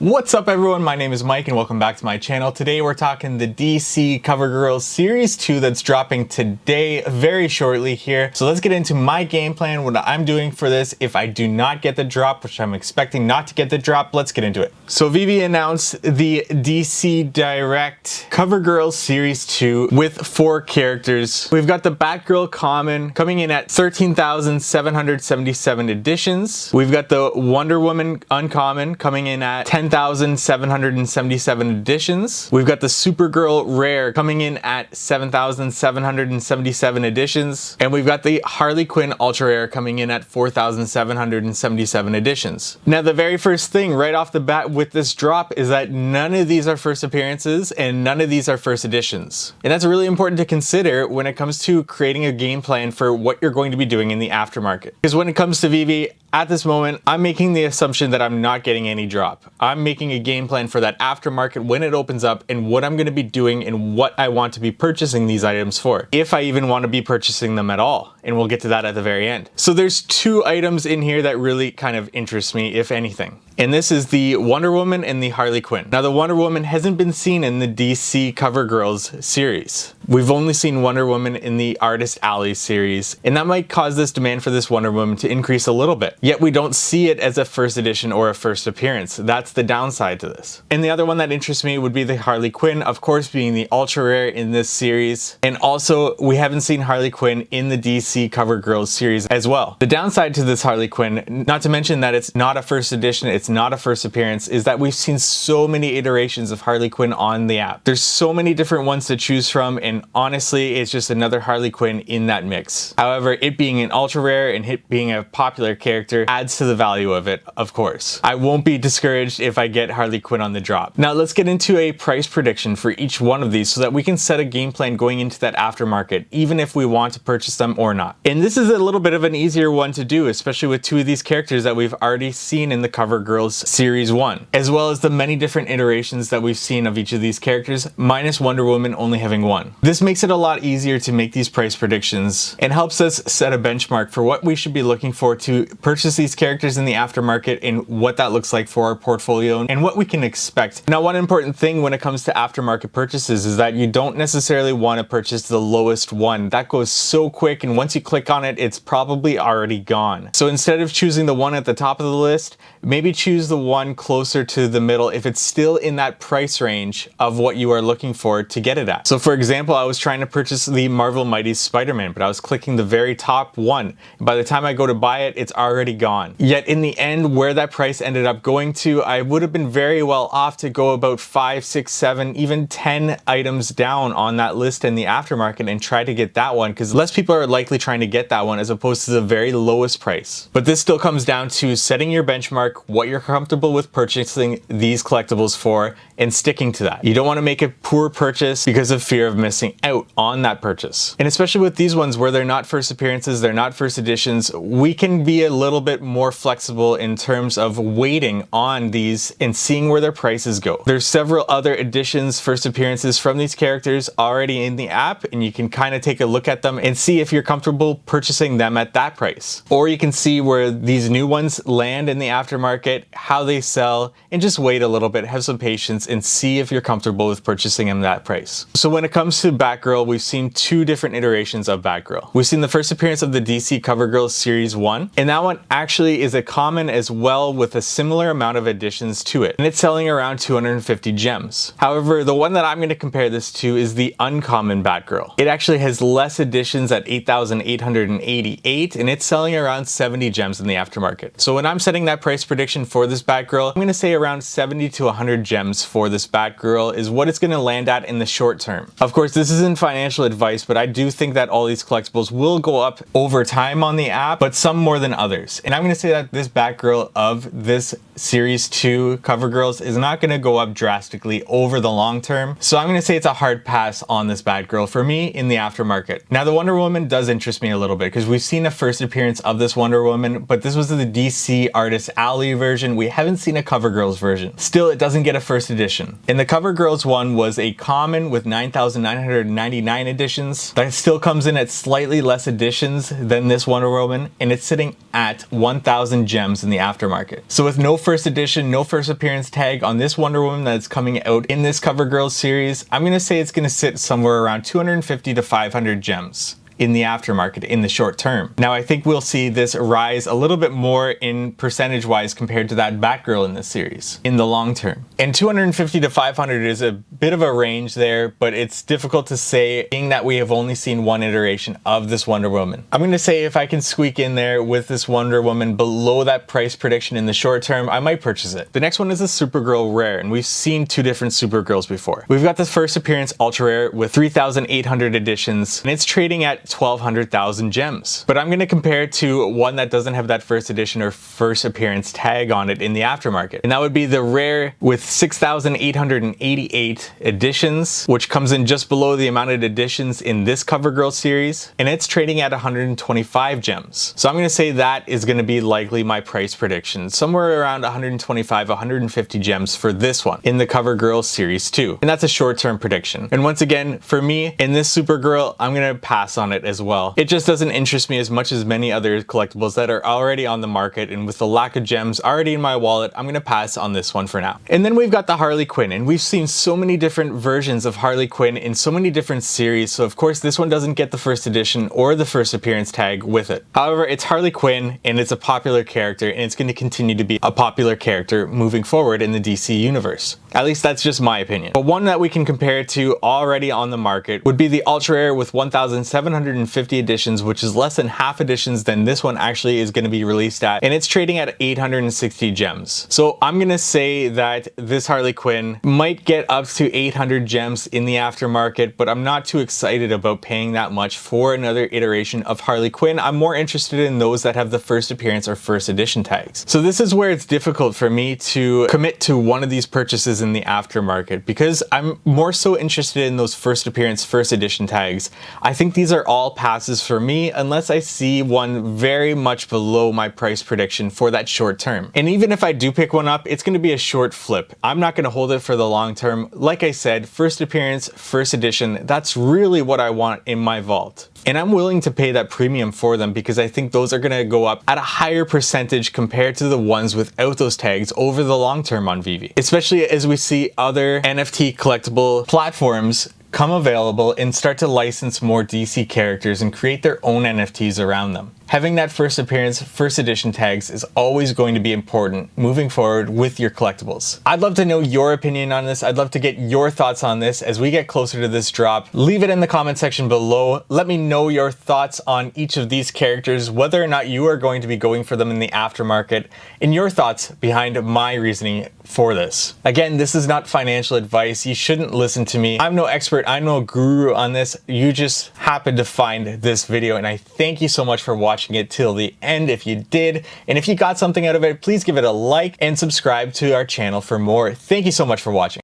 What's up everyone, my name is Mike and welcome back to my channel. Today we're talking the DC CoverGirl Series 2 that's dropping today very shortly here. So let's get into my game plan, what I'm doing for this if I do not get the drop, which I'm expecting not to get the drop. Let's get into it. So VeVe announced the DC Direct CoverGirl Series 2 with 4 characters. We've got the BATGIRL Common coming in at 13,777 editions. We've got the Wonder Woman Uncommon coming in at 10,777 editions. We've got the SUPERGIRL Rare coming in at 7,777 editions. And we've got the HARLEY QUINN Ultra Rare coming in at 4,777 editions. Now the very first thing right off the bat with this drop is that none of these are first appearances and none of these are first editions. And that's really important to consider when it comes to creating a game plan for what you're going to be doing in the aftermarket. Because when it comes to VeVe, at this moment, I'm making the assumption that I'm not getting any drop. I'm making a game plan for that aftermarket when it opens up and what I'm going to be doing and what I want to be purchasing these items for, if I even want to be purchasing them at all. And we'll get to that at the very end. So there's 2 items in here that really kind of interest me, if anything. And this is the Wonder Woman and the HARLEY QUINN. Now the Wonder Woman hasn't been seen in the DC CoverGirls series. We've only seen Wonder Woman in the Artist Alley series, and that might cause this demand for this Wonder Woman to increase a little bit. Yet we don't see it as a first edition or a first appearance. That's the downside to this. And the other one that interests me would be the HARLEY QUINN, of course being the ultra rare in this series. And also we haven't seen HARLEY QUINN in the DC CoverGirls series as well. The downside to this HARLEY QUINN, not to mention that it's not a first edition, it's not a first appearance, is that we've seen so many iterations of HARLEY QUINN on the app. There's so many different ones to choose from, and honestly it's just another HARLEY QUINN in that mix. However, it being an ultra rare and it being a popular character adds to the value of it, of course. I won't be discouraged if I get HARLEY QUINN on the drop. Now let's get into a price prediction for each one of these so that we can set a game plan going into that aftermarket, even if we want to purchase them or not. And this is a little bit of an easier one to do, especially with 2 of these characters that we've already seen in the CoverGirls Series 1, as well as the many different iterations that we've seen of each of these characters, minus Wonder Woman only having 1. This makes it a lot easier to make these price predictions and helps us set a benchmark for what we should be looking for to purchase these characters in the aftermarket and what that looks like for our portfolio and what we can expect. Now, one important thing when it comes to aftermarket purchases is that you don't necessarily want to purchase the lowest one. That goes so quick, and once you click on it, it's probably already gone. So instead of choosing the one at the top of the list, maybe choose the one closer to the middle if it's still in that price range of what you are looking for to get it at. So for example, I was trying to purchase the Marvel Mighty's Spider-Man, but I was clicking the very top one. By the time I go to buy it, it's already gone. Yet in the end, where that price ended up going to, I would have been very well off to go about 5, 6, 7, even 10 items down on that list in the aftermarket and try to get that one, because less people are likely trying to get that one as opposed to the very lowest price. But this still comes down to setting your benchmark, what you're comfortable with purchasing these collectibles for, and sticking to that. You don't want to make a poor purchase because of fear of missing out on that purchase. And especially with these ones where they're not first appearances, they're not first editions, we can be a little bit more flexible in terms of waiting on these and seeing where their prices go. There's several other editions, first appearances from these characters already in the app, and you can kind of take a look at them and see if you're comfortable purchasing them at that price. Or you can see where these new ones land in the aftermarket, how they sell, and just wait a little bit, have some patience, and see if you're comfortable with purchasing them at that price. So when it comes to BATGIRL, we've seen 2 different iterations of BATGIRL. We've seen the first appearance of the DC CoverGirl Series 1, and that one actually is a common as well with a similar amount of additions to it, and it's selling around 250 gems. However, the one that I'm going to compare this to is the Uncommon BATGIRL. It actually has less additions at 8,888, and it's selling around 70 gems in the aftermarket. So when I'm setting that price prediction for this BATGIRL, I'm going to say around 70 to 100 gems for this BATGIRL is what it's going to land at in the short term. Of course, this isn't financial advice, but I do think that all these collectibles will go up over time on the app, but some more than others. And I'm going to say that this BATGIRL of this Series 2 CoverGirls is not going to go up drastically over the long term. So I'm going to say it's a hard pass on this BATGIRL for me in the aftermarket. Now the Wonder Woman does interest me a little bit because we've seen a first appearance of this Wonder Woman, but this was the DC Artist Alley version version, we haven't seen a CoverGirl's version. Still, it doesn't get a first edition. And the CoverGirl's one was a common with 9,999 editions. That still comes in at slightly less editions than this Wonder Woman, and it's sitting at 1,000 gems in the aftermarket. So with no first edition, no first appearance tag on this Wonder Woman that's coming out in this CoverGirl series, I'm gonna say it's gonna sit somewhere around 250 to 500 gems in the aftermarket in the short term. Now I think we'll see this rise a little bit more in percentage wise compared to that Batgirl in this series in the long term. And 250 to 500 is a bit of a range there, but it's difficult to say being that we have only seen one iteration of this Wonder Woman. I'm gonna say if I can squeak in there with this Wonder Woman below that price prediction in the short term, I might purchase it. The next one is a Supergirl Rare, and we've seen two different Supergirls before. We've got the first appearance Ultra Rare with 3,800 editions, and it's trading at 1,200,000 gems. But I'm going to compare it to one that doesn't have that first edition or first appearance tag on it in the aftermarket. And that would be the Rare with 6,888 editions, which comes in just below the amount of editions in this CoverGirl series, and it's trading at 125 gems. So I'm going to say that is going to be likely my price prediction, somewhere around 125, 150 gems for this one in the CoverGirl series 2. And that's a short-term prediction. And once again, for me, in this Supergirl, I'm going to pass on it as well. It just doesn't interest me as much as many other collectibles that are already on the market, and with the lack of gems already in my wallet, I'm gonna pass on this one for now. And then we've got the Harley Quinn, and we've seen so many different versions of Harley Quinn in so many different series, so of course this one doesn't get the first edition or the first appearance tag with it. However, it's Harley Quinn, and it's a popular character, and it's going to continue to be a popular character moving forward in the DC universe. At least that's just my opinion. But one that we can compare it to already on the market would be the Ultra Rare with 1,750 editions, which is less than half editions than this one actually is going to be released at, and it's trading at 860 gems. So I'm going to say that this Harley Quinn might get up to 800 gems in the aftermarket, but I'm not too excited about paying that much for another iteration of Harley Quinn. I'm more interested in those that have the first appearance or first edition tags. So this is where it's difficult for me to commit to one of these purchases in the aftermarket, because I'm more so interested in those first appearance, first edition tags. I think these are all passes for me unless I see one very much below my price prediction for that short term. And even if I do pick one up, it's going to be a short flip. I'm not going to hold it for the long term. Like I said, first appearance, first edition, that's really what I want in my vault. And I'm willing to pay that premium for them because I think those are going to go up at a higher percentage compared to the ones without those tags over the long term on VeVe. Especially as we see other NFT collectible platforms come available and start to license more DC characters and create their own NFTs around them. Having that first appearance, first edition tags is always going to be important moving forward with your collectibles. I'd love to know your opinion on this. I'd love to get your thoughts on this as we get closer to this drop. Leave it in the comment section below. Let me know your thoughts on each of these characters, whether or not you are going to be going for them in the aftermarket, and your thoughts behind my reasoning for this. Again, this is not financial advice. You shouldn't listen to me. I'm no expert. I'm no guru on this. You just happened to find this video, and I thank you so much for watching it till the end if you did. And if you got something out of it, please give it a like and subscribe to our channel for more. Thank you so much for watching.